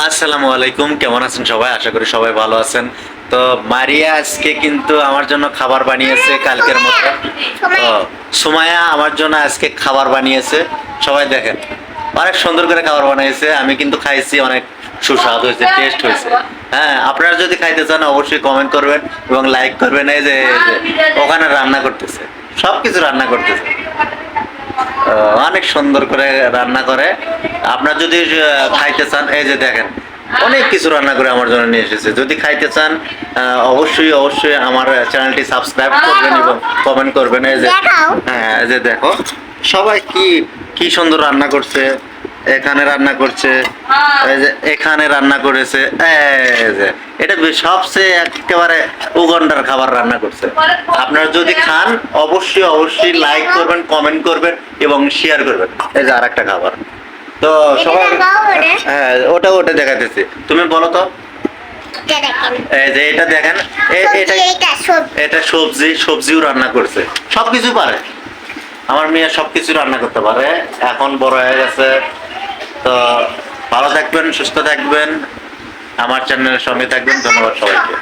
আসসালামু আলাইকুম, কেমন আছেন সবাই? আশা করি সবাই ভালো আছেন। তো মারিয়া আজকে কিন্তু আমার জন্য খাবার বানিয়েছে কালকের মতো। তো সুমাইয়া আমার জন্য আজকে খাবার বানিয়েছে। সবাই দেখেন, অনেক সুন্দর করে খাবার বানিয়েছে। আমি কিন্তু খাইছি, অনেক সুস্বাদু হয়েছে, টেস্ট হয়েছে। হ্যাঁ, আপনারা যদি খাইতে চান অবশ্যই কমেন্ট করবেন এবং লাইক করবেন। এই যে ওখানে রান্না করতেছে, সবকিছু রান্না করতেছে, অনেক সুন্দর করে রান্না করে। আপনার যদি খাইতে চান, এই যে দেখেন অনেক কিছু রান্না করে আমার জন্য নিয়ে এসেছে। যদি খাইতে চান অবশ্যই অবশ্যই আমার চ্যানেলটি সাবস্ক্রাইব করবেন এবং কমেন্ট করবেন। এই যে হ্যাঁ, এই যে দেখো সবাই কি কি সুন্দর রান্না করছে। এখানে রান্না করছে, এই যে এখানে রান্না করেছে, এই যে এটা সবচেয়ে একেবারে উগন্ডার খাবার রান্না করছে। আপনারা যদি খান অবশ্যই অবশ্যই লাইক করবেন, কমেন্ট করবেন এবং শেয়ার করবেন। এই যে আর একটা খাবার। তো সবাই হ্যাঁ, ওটা ওটা দেখাতেছি, তুমি বলো তো। এই যে এটা দেখেন, এটা সবজি, সবজিও রান্না করছে, সবকিছু পারে। আমার মেয়ে সবকিছু রান্না করতে পারে, এখন বড় হয়ে গেছে। তো ভালো থাকবেন, সুস্থ থাকবেন, আমার চ্যানেলের সঙ্গে থাকবেন। ধন্যবাদ সবাইকে।